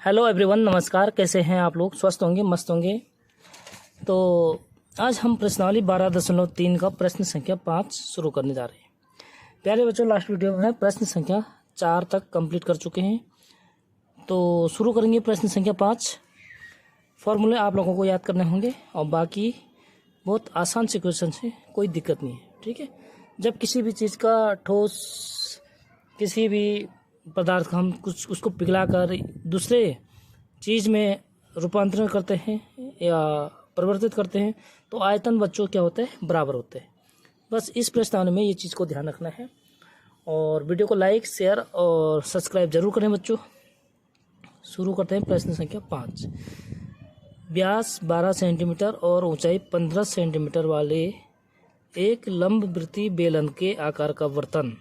Hello everyone, नमस्कार। कैसे हैं आप लोग? स्वस्थ होंगे, मस्त होंगे। तो आज हम प्रश्नावली 12.3 का प्रश्न संख्या 5 शुरू करने जा रहे हैं। प्यारे बच्चों, लास्ट वीडियो में प्रश्न संख्या 4 तक कंप्लीट कर चुके हैं। तो शुरू करेंगे प्रश्न संख्या 5। फॉर्मूले आप लोगों को याद करने होंगे और बाकी बहुत आसान से क्वेश्चन है, कोई दिक्कत नहीं है। ठीक है। जब किसी भी चीज़ का ठोस, किसी भी पदार्थ का हम कुछ उसको पिघला कर दूसरे चीज़ में रूपांतरण करते हैं या परिवर्तित करते हैं तो आयतन बच्चों क्या होते हैं? बराबर होते हैं। बस इस प्रश्नावली में ये चीज़ को ध्यान रखना है और वीडियो को लाइक, शेयर और सब्सक्राइब जरूर करें बच्चों। शुरू करते हैं प्रश्न संख्या 5। व्यास 12 सेंटीमीटर और ऊंचाई 15 सेंटीमीटर वाले एक लंबवृत्तीय बेलन के आकार का बर्तन।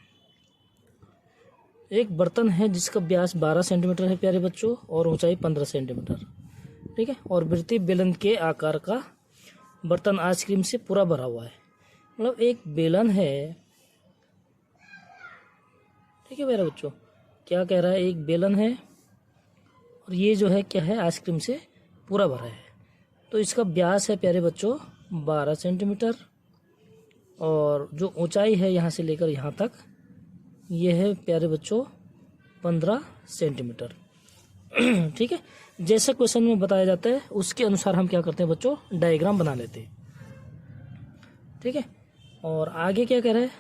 एक बर्तन है जिसका व्यास 12 सेंटीमीटर है प्यारे बच्चों और ऊंचाई 15 सेंटीमीटर। ठीक है। और वृत्तीय बेलन के आकार का बर्तन आइसक्रीम से पूरा भरा हुआ है। मतलब एक बेलन है। ठीक है प्यारे बच्चों, क्या कह रहा है? एक बेलन है और ये जो है क्या है? आइसक्रीम से पूरा भरा है। तो इसका व्यास है प्यारे बच्चों 12 सेंटीमीटर और जो ऊंचाई है यहाँ से लेकर यहाँ तक ये है प्यारे बच्चों 15 सेंटीमीटर। ठीक है। जैसे क्वेश्चन में बताया जाता है उसके अनुसार हम क्या करते हैं बच्चों? डायग्राम बना लेते हैं। ठीक है। और आगे क्या कह रहा है?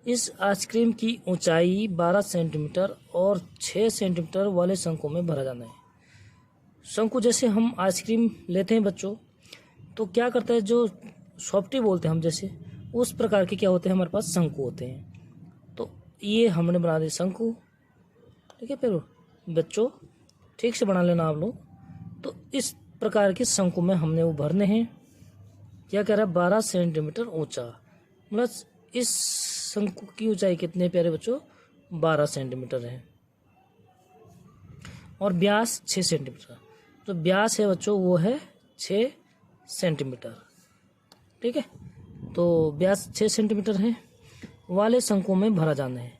इस आइसक्रीम की ऊंचाई 12 सेंटीमीटर और 6 सेंटीमीटर वाले शंकु में भरा जाना है। शंकु जैसे हम आइसक्रीम लेते हैं बच्चों तो क्या करता है, जो सॉफ्टी बोलते हैं हम, जैसे उस प्रकार के क्या होते हैं हमारे पास? शंकु होते हैं। तो ये हमने बना दिया शंकु। ठीक है। फिर बच्चों ठीक से बना लेना आप लोग। तो इस प्रकार के शंकु में हमने वो भरने हैं। क्या कह रहा है? 12 सेंटीमीटर ऊंचा। मतलब इस शंकु की ऊंचाई कितनी है प्यारे बच्चों? 12 सेंटीमीटर है और व्यास 6 सेंटीमीटर। तो व्यास है बच्चों वो है 6 सेंटीमीटर। ठीक है। तो व्यास 6 सेंटीमीटर है वाले शंकु में भरा जाना है।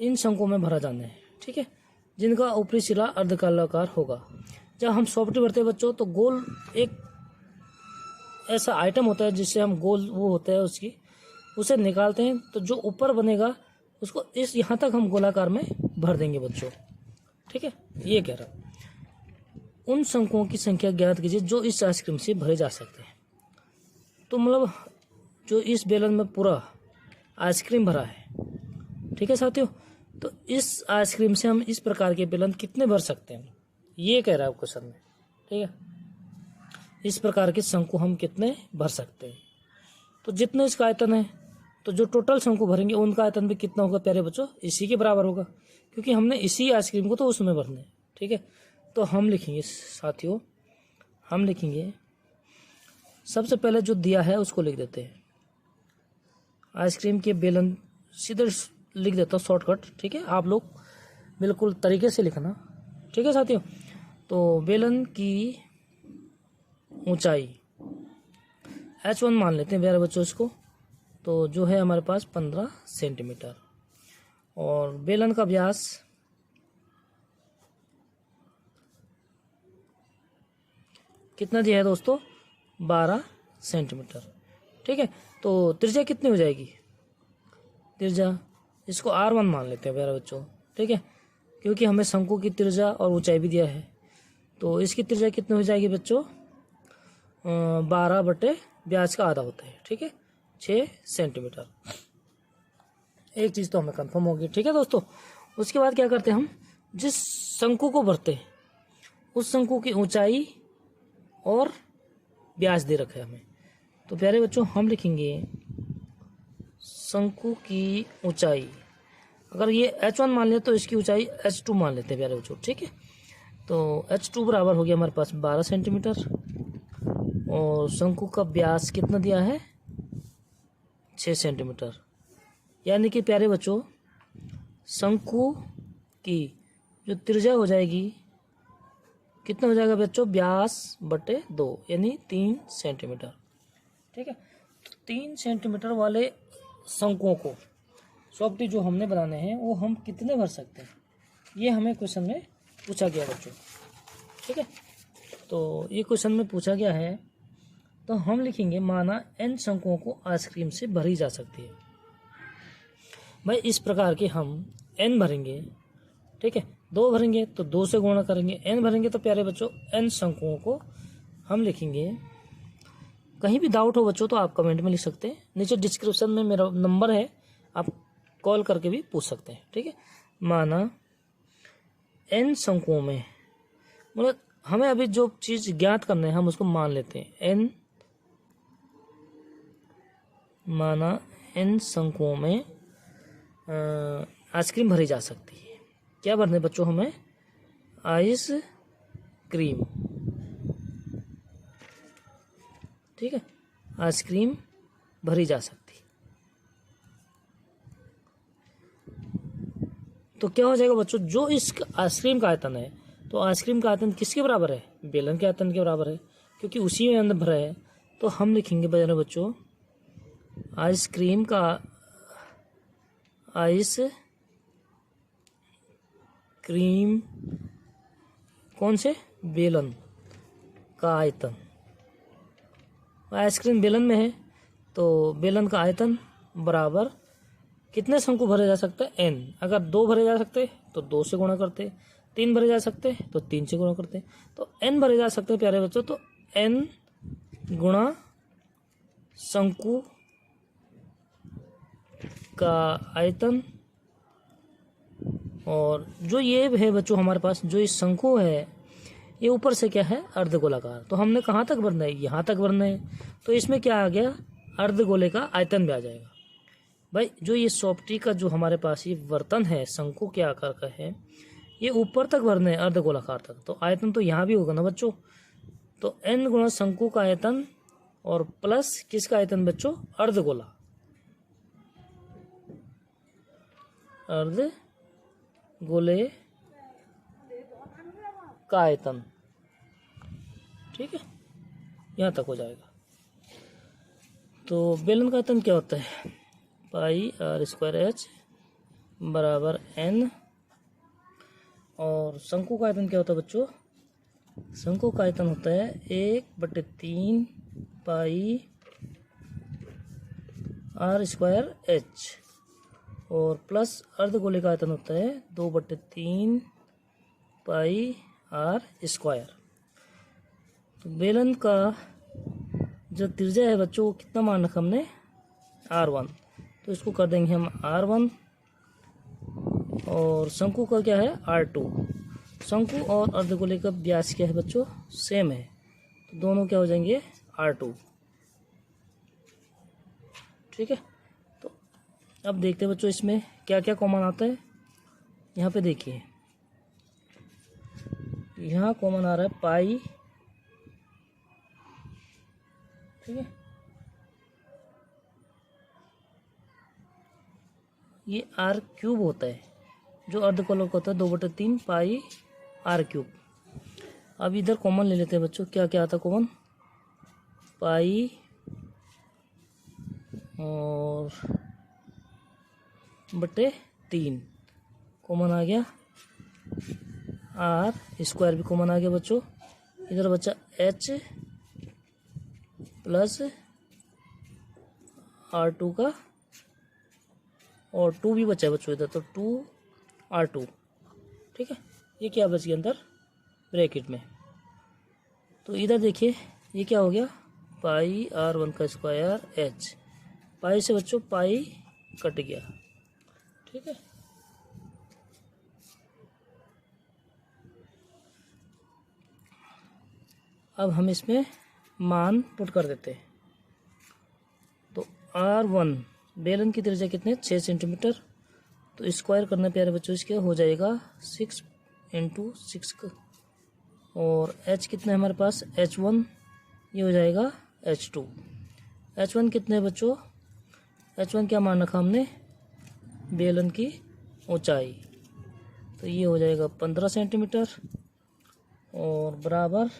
इन शंकु में भरा जाना है। ठीक है। जिनका ऊपरी सिरा अर्धगोलाकार होगा। जब हम सॉफ्टी भरते हैं बच्चों तो गोल एक ऐसा आइटम होता है जिससे हम गोल वो होता है उसकी उसे निकालते हैं तो जो ऊपर बनेगा उसको इस यहाँ तक हम गोलाकार में भर देंगे बच्चों। ठीक है। ये कह रहा उन शंकुओं की संख्या ज्ञात कीजिए जो इस आइसक्रीम से भरे जा सकते हैं। तो मतलब जो इस बेलन में पूरा आइसक्रीम भरा है। ठीक है साथियों। तो इस आइसक्रीम से हम इस प्रकार के बेलन कितने भर सकते हैं, ये कह रहा है क्वेश्चन में। ठीक है। इस प्रकार के शंकु हम कितने भर सकते हैं। तो जितने इसका आयतन है तो जो टोटल शंकु भरेंगे उनका आयतन भी कितना होगा प्यारे बच्चों? इसी के बराबर होगा, क्योंकि हमने इसी आइसक्रीम को तो उसमें भरना है। ठीक है। तो हम लिखेंगे साथियों, हम लिखेंगे सबसे पहले जो दिया है उसको लिख देते हैं। आइसक्रीम के बेलन सीधे लिख देता हूँ शॉर्टकट। ठीक है। आप लोग बिल्कुल तरीके से लिखना। ठीक है साथियों। तो बेलन की ऊंचाई H1 मान लेते हैं प्यारे बच्चों इसको। तो जो है हमारे पास 15 सेंटीमीटर और बेलन का व्यास कितना दिया है दोस्तों? 12 सेंटीमीटर। ठीक है। तो त्रिज्या कितनी हो जाएगी? त्रिज्या इसको R1 मान लेते हैं प्यारे बच्चों। ठीक है। क्योंकि हमें शंकु की त्रिज्या और ऊंचाई भी दिया है तो इसकी त्रिज्या कितनी हो जाएगी बच्चों? 12 बटे व्यास का आधा होता है। ठीक है। 6 सेंटीमीटर। एक चीज़ तो हमें कंफर्म होगी। ठीक है दोस्तों। उसके बाद क्या करते हैं हम? जिस शंकु को भरते हैं उस शंकु की ऊंचाई और व्यास दे रखा है हमें। तो प्यारे बच्चों हम लिखेंगे शंकु की ऊंचाई, अगर ये H1 मान ले तो इसकी ऊंचाई H2 मान लेते हैं प्यारे बच्चों। ठीक है। तो H2 बराबर हो गया हमारे पास 12 सेंटीमीटर और शंकु का व्यास कितना दिया है? 6 सेंटीमीटर। यानी कि प्यारे बच्चों शंकु की जो त्रिज्या हो जाएगी कितना हो जाएगा बच्चों? व्यास बटे 2 यानी 3 सेंटीमीटर। ठीक है। 3 सेंटीमीटर वाले शंकुओं को सॉफ्टी जो हमने बनाने हैं वो हम कितने भर सकते हैं, ये हमें क्वेश्चन में पूछा गया बच्चों। ठीक है। तो ये क्वेश्चन में पूछा गया है, तो हम लिखेंगे माना n शंकुओं को आइसक्रीम से भरी जा सकती है। भाई इस प्रकार के हम n भरेंगे, ठीक है, 2 भरेंगे तो 2 से गुणा करेंगे, n भरेंगे तो प्यारे बच्चों n शंकुओं को हम लिखेंगे। कहीं भी डाउट हो बच्चों तो आप कमेंट में लिख सकते हैं, नीचे डिस्क्रिप्शन में मेरा नंबर है, आप कॉल करके भी पूछ सकते हैं, ठीक है। माना n शंकुओं में, मतलब हमें अभी जो चीज़ ज्ञात करना है हम उसको मान लेते हैं n, माना n शंकुओं में आइसक्रीम भरी जा सकती है। क्या भरने बच्चों हमें? आइस क्रीम, ठीक है, आइसक्रीम भरी जा सकती। तो क्या हो जाएगा बच्चों, जो इस आइसक्रीम का आयतन है, तो आइसक्रीम का आयतन किसके बराबर है? बेलन के आयतन के बराबर है, क्योंकि उसी में अंदर भरा है। तो हम लिखेंगे बच्चों आइसक्रीम का, आइस क्रीम कौन से? बेलन का आयतन। आइसक्रीम बेलन में है तो बेलन का आयतन बराबर कितने शंकु भरे जा सकते हैं? n। अगर 2 भरे जा सकते तो 2 से गुणा करते, 3 भरे जा सकते तो 3 से गुणा करते, तो n भरे जा सकते प्यारे बच्चों, तो n गुणा शंकु का आयतन। और जो ये है बच्चों हमारे पास जो इस शंकु है, ये ऊपर से क्या है? अर्धगोलाकार। तो हमने कहाँ तक भरना है? यहाँ तक भरना है। तो इसमें क्या आ गया? अर्धगोले का आयतन भी आ जाएगा। भाई जो ये सॉफ्टी का जो हमारे पास ये बर्तन है, शंकु के आकार का है, ये ऊपर तक भरना है अर्धगोलाकार तक, तो आयतन तो यहाँ भी होगा ना बच्चों। तो n गुणा शंकु का आयतन और प्लस किसका आयतन बच्चों? अर्धगोला, अर्धगोले का आयतन, ठीक है, यहाँ तक हो जाएगा। तो बेलन का आयतन क्या होता है? पाई r स्क्वायर h बराबर n। और शंकु का आयतन क्या होता है बच्चों? शंकु का आयतन होता है 1/3 पाई r स्क्वायर h, और प्लस अर्धगोले का आयतन होता है 2/3 पाई r स्क्वायर। तो बेलन का जो त्रिज्या है बच्चों, कितना मान रखा हमने? r1, तो इसको कर देंगे हम r1। और शंकु का क्या है? r2। शंकु और अर्धगोले का व्यास क्या है बच्चों? सेम है, तो दोनों क्या हो जाएंगे? r2, ठीक है। तो अब देखते हैं बच्चों इसमें क्या क्या कॉमन आता है। यहाँ पे देखिए, यहाँ कॉमन आ रहा है पाई, ठीक है, ये r³ होता है, जो अर्धगोलक होता है 2/3 पाई r³। अब इधर कॉमन ले लेते हैं बच्चों, क्या क्या आता है कॉमन? पाई और बटे 3 कॉमन आ गया, r स्क्वायर भी कॉमन आ गया बच्चों। इधर बच्चा h प्लस r2 का, और 2 भी बचा है बच्चों इधर, तो 2r2, ठीक है। ये क्या बच गया अंदर ब्रैकेट में? तो इधर देखिए ये क्या हो गया? पाई r1 का स्क्वायर h। पाई से बच्चों पाई कट गया, ठीक है। अब हम इसमें मान पुट कर देते हैं। तो r1 बेलन की त्रिज्या कितने? 6 सेंटीमीटर। तो स्क्वायर करना प्यारे बच्चों इसके हो जाएगा 6 × 6, और h कितना है हमारे पास? h1, ये हो जाएगा h2। h1 कितने बच्चों? h1 क्या मान रखा हमने? बेलन की ऊंचाई, तो ये हो जाएगा 15 सेंटीमीटर, और बराबर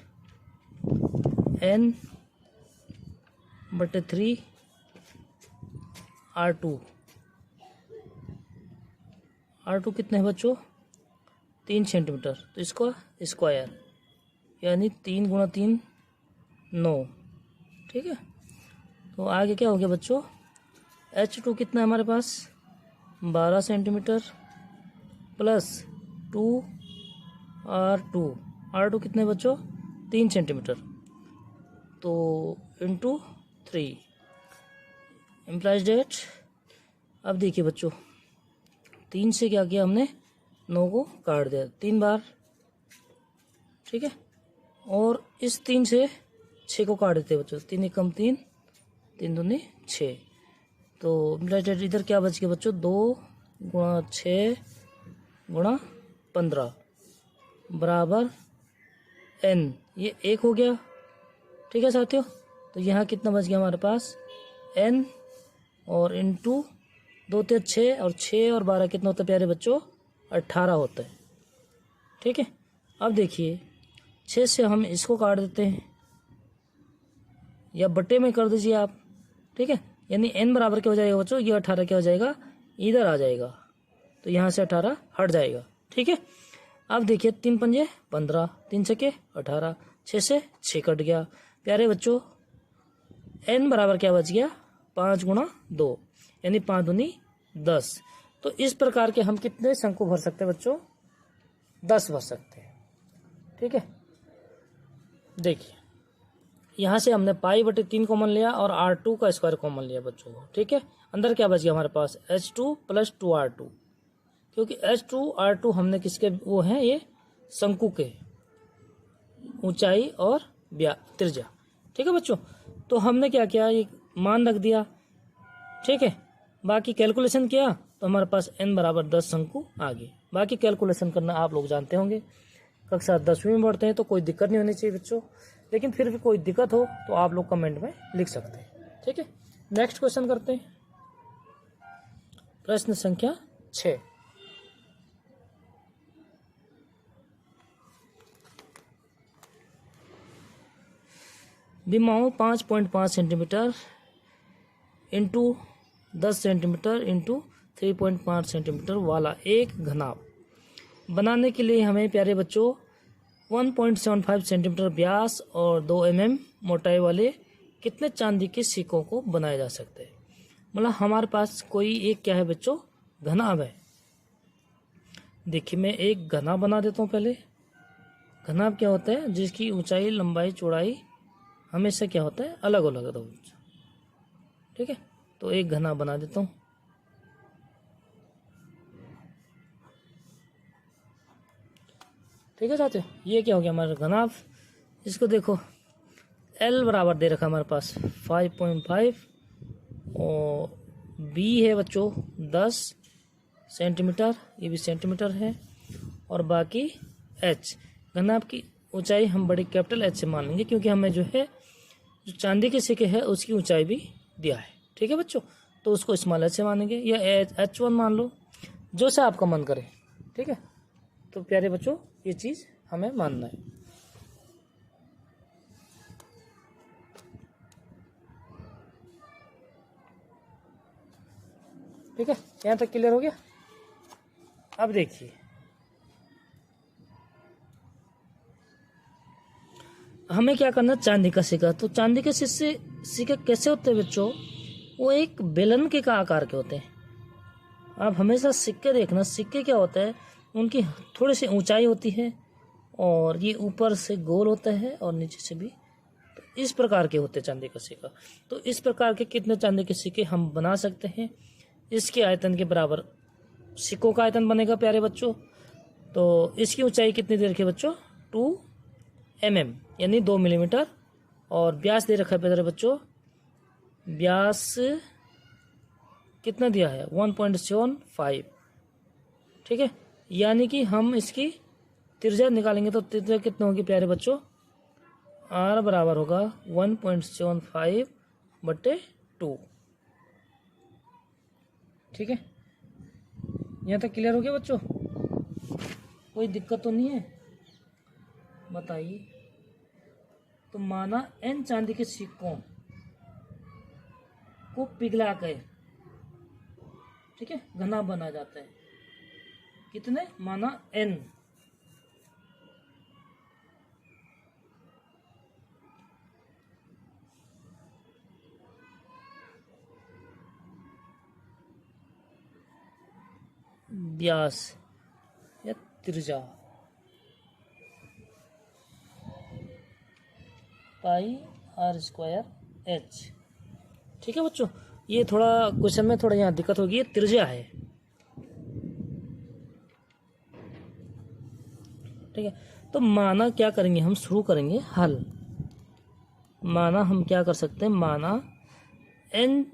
n/3 r2। r2 कितने हैं बच्चों? 3 सेंटीमीटर, तो इसका स्क्वायर यानी 3 गुणा 3 9। ठीक है, तो आगे क्या हो गया बच्चों, H2 कितना है हमारे पास 12 सेंटीमीटर प्लस 2R2। R2 कितने बच्चों 3 सेंटीमीटर, तो इंटू 3 इम्प्लाइज डेट। अब देखिए बच्चों 3 से क्या किया हमने 9 को काट दिया 3 बार। ठीक है, और इस 3 से 6 को काट देते बच्चों, 3 एकम 3 3 दूनी 6। तो इधर क्या बच गया बच्चों 2 गुणा 6 गुणा 15 बराबर n, ये 1 हो गया। ठीक है साथियों, तो यहाँ कितना बच गया हमारे पास n और इंटू 2 3 6 और 6 और 12 कितना होता है प्यारे बच्चों 18 होता है। ठीक है, अब देखिए 6 से हम इसको काट देते हैं या बट्टे में कर दीजिए आप। ठीक है, यानी n बराबर क्या हो जाएगा बच्चों, ये 18 क्या हो जाएगा इधर आ जाएगा, तो यहाँ से 18 हट जाएगा। ठीक है, अब देखिए 3 पंजे 15, 3 छक्के 18, 6 से 6 कट गया प्यारे बच्चों, n बराबर क्या बच गया 5 गुणा 2 यानी 5 दूनी 10। तो इस प्रकार के हम कितने शंकु भर सकते हैं बच्चों 10 भर सकते हैं। ठीक है, देखिए यहाँ से हमने π/3 कॉमन लिया और R2 का स्क्वायर कॉमन लिया बच्चों। ठीक है, अंदर क्या बच गया हमारे पास H2 प्लस 2R2, क्योंकि H2R2 हमने किसके वो हैं ये शंकु के ऊंचाई और त्रिज्या। ठीक है बच्चों, तो हमने क्या किया ये मान रख दिया। ठीक है, बाकी कैलकुलेशन किया तो हमारे पास n बराबर 10 शंकु आ गए। बाकी कैलकुलेशन करना आप लोग जानते होंगे, कक्षा 10वीं में पढ़ते हैं तो कोई दिक्कत नहीं होनी चाहिए बच्चों, लेकिन फिर भी कोई दिक्कत हो तो आप लोग कमेंट में लिख सकते हैं। ठीक है, नेक्स्ट क्वेश्चन करते हैं, प्रश्न संख्या 6। विमाओं 5.5 centimetre into 10 centimetre into 3.5 centimetre वाला एक घनाभ बनाने के लिए हमें प्यारे बच्चों 1.75 सेंटीमीटर व्यास और 2 mm मोटाई वाले कितने चांदी के सिक्कों को बनाया जा सकता है। मतलब हमारे पास कोई एक क्या है बच्चों घनाभ है। देखिए मैं एक घनाभ बना देता हूँ पहले। घनाभ क्या होता है जिसकी ऊंचाई लंबाई चौड़ाई हमेशा क्या होता है अलग अलग होता है। ठीक है, तो एक घनाभ बना देता हूँ। ठीक है साथियों, ये क्या हो गया हमारा घनाभ। इसको देखो L बराबर दे रखा हमारे पास 5.5 और B है बच्चों 10 सेंटीमीटर, ये भी सेंटीमीटर है, और बाकी H घनाभ की ऊंचाई हम बड़ी कैपिटल H से मान लेंगे, क्योंकि हमें जो है जो चांदी के सिक्के है उसकी ऊंचाई भी दिया है। ठीक है बच्चों, तो उसको स्मॉल H से मानेंगे या H1 मान लो, जो से आपका मन करे। ठीक है, तो प्यारे बच्चों ये चीज़ हमें मानना है। ठीक है, यहाँ तक क्लियर हो गया। अब देखिए हमें क्या करना, चांदी का सिक्का। तो चांदी के सिक्के कैसे होते हैं बच्चों, वो एक बेलन के का आकार के होते हैं। आप हमेशा सिक्के देखना, सिक्के क्या होता है उनकी थोड़ी सी ऊंचाई होती है और ये ऊपर से गोल होता है और नीचे से भी, तो इस प्रकार के होते हैं चांदी का सिक्का। तो इस प्रकार के कितने चांदी के सिक्के हम बना सकते हैं, इसके आयतन के बराबर सिक्कों का आयतन बनेगा प्यारे बच्चों। तो इसकी ऊंचाई कितनी दे रखी है बच्चों 2 mm यानी 2 मिलीमीटर, और व्यास दे रखा है प्यारे बच्चों, व्यास कितना दिया है 1.75। ठीक है, यानी कि हम इसकी त्रिज्या निकालेंगे तो त्रिज्या कितना होगी प्यारे बच्चों, R बराबर होगा 1.75/2। ठीक है, यहाँ तक क्लियर हो गया बच्चों, कोई दिक्कत तो नहीं है बताइए। तो माना n चांदी के सिक्कों को पिघला कर, ठीक है, घनाभ बना जाता है। कितने, माना n, व्यास या त्रिज्या पाई आर स्क्वायर एच। ठीक है बच्चों, ये थोड़ा क्वेश्चन में थोड़ा यहाँ दिक्कत होगी, ये त्रिज्या है। ठीक है, तो माना क्या करेंगे हम, शुरू करेंगे हल। माना हम क्या कर सकते हैं, माना एन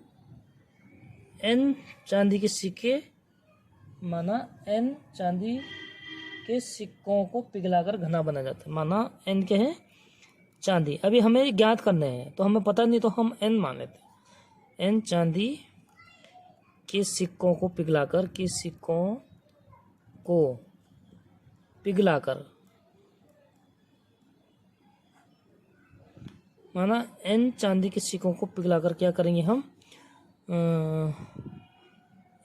चांदी के सिक्के, माना एन चांदी के सिक्कों को पिघलाकर घना बना जाता है। माना एन के हैं चांदी, अभी हमें ज्ञात करने हैं तो हमें पता नहीं तो हम एन मान लेते हैं। एन चांदी के सिक्कों को पिघलाकर, के सिक्कों को पिघलाकर, माना एन चांदी के सिक्कों को पिघलाकर क्या करेंगे हम,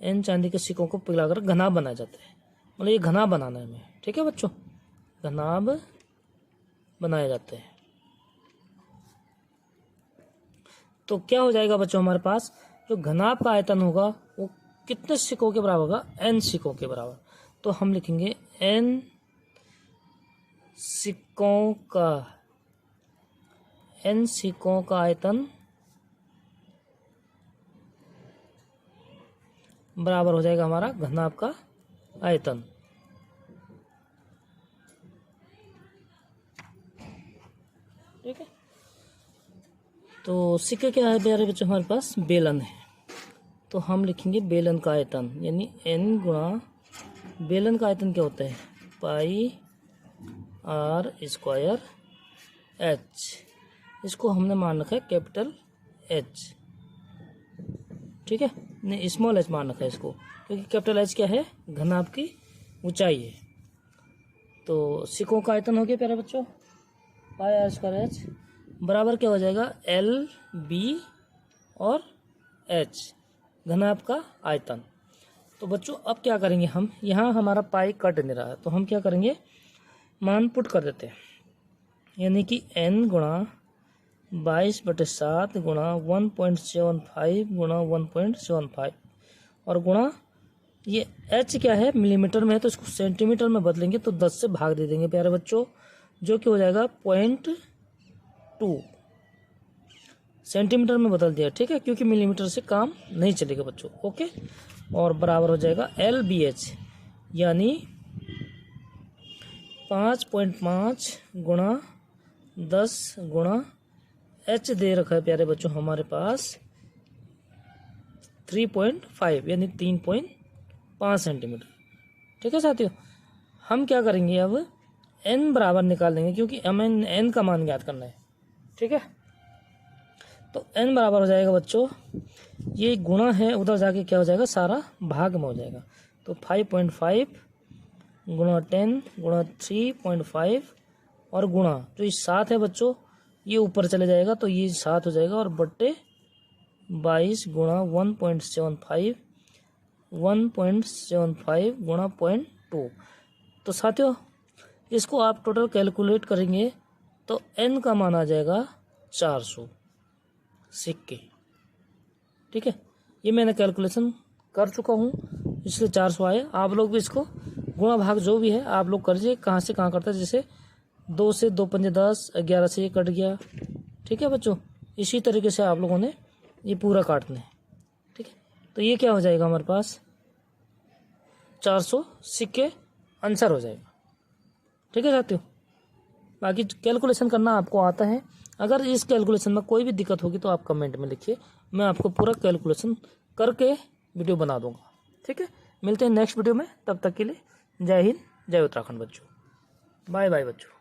एन चांदी के सिक्कों को पिघलाकर घना बना जाता है। मतलब ये घना बनाना है हमें। ठीक है बच्चों, घनाभ बनाए जाते हैं। तो क्या हो जाएगा बच्चों, हमारे पास जो घनाभ का आयतन होगा वो कितने सिक्कों के बराबर होगा, एन सिक्कों के बराबर। तो हम लिखेंगे एन सिक्कों का आयतन बराबर हो जाएगा हमारा घनाभ का आयतन। ठीक है, तो सिक्के क्या है प्यारे बच्चों, हमारे पास बेलन है। तो हम लिखेंगे बेलन का आयतन, यानी एन गुणा बेलन का आयतन क्या होता है, पाई आर स्क्वायर एच। इसको हमने मान रखा है कैपिटल एच। ठीक है, नहीं स्मॉल एच मान रखा है इसको, क्योंकि कैपिटल एच क्या है, घनाभ की ऊंचाई है। तो सिक्कों का आयतन हो गया प्यारे बच्चों पाई आर स्क्वायर एच बराबर क्या हो जाएगा, एल बी और एच, घनाभ का आयतन। तो बच्चों अब क्या करेंगे हम, यहाँ हमारा पाई कट नहीं रहा है तो हम क्या करेंगे, मान पुट कर देते हैं, यानी कि n गुणा 22/7 गुणा 1.75 गुणा 1.75 और गुणा ये h क्या है, मिलीमीटर में है तो इसको सेंटीमीटर में बदलेंगे तो 10 से भाग दे देंगे प्यारे बच्चों, जो कि हो जाएगा 0.2। सेंटीमीटर में बदल दिया। ठीक है, क्योंकि मिलीमीटर से काम नहीं चलेगा बच्चों। ओके, और बराबर हो जाएगा LBH, यानी 5.5 गुणा 10 गुणा h दे रखा है प्यारे बच्चों हमारे पास 3.5 यानी 3.5 सेंटीमीटर। ठीक है साथियों, हम क्या करेंगे अब n बराबर निकाल देंगे, क्योंकि हमें n का मान ज्ञात करना है। ठीक है, तो n बराबर हो जाएगा बच्चों, ये गुणा है उधर जाके क्या हो जाएगा, सारा भाग में हो जाएगा। तो 5.5 गुणा 10 गुणा 3.5 और गुणा जो ये 7 है बच्चों, ये ऊपर चले जाएगा तो ये 7 हो जाएगा, और बट्टे 22 गुणा 1.75 गुणा 0.2। तो साथियों इसको आप टोटल कैलकुलेट करेंगे तो n का मान आ जाएगा 400 सिक्के। ठीक है, ये मैंने कैलकुलेशन कर चुका हूँ, इसलिए 400 आए। आप लोग भी इसको गुणा भाग जो भी है आप लोग करिए, कहाँ से कहाँ करता है, जैसे 2 से 2 पंजे 10, 11 से ये कट गया। ठीक है बच्चों, इसी तरीके से आप लोगों ने ये पूरा काटना है। ठीक है, तो ये क्या हो जाएगा हमारे पास 400 सिक्के आंसर हो जाएगा। ठीक है साथियों, बाकी कैलकुलेशन करना आपको आता है। अगर इस कैलकुलेशन में कोई भी दिक्कत होगी तो आप कमेंट में लिखिए, मैं आपको पूरा कैलकुलेशन करके वीडियो बना दूंगा। ठीक है, मिलते हैं नेक्स्ट वीडियो में, तब तक के लिए जय हिंद जय उत्तराखंड बच्चों, बाय बाय बच्चों।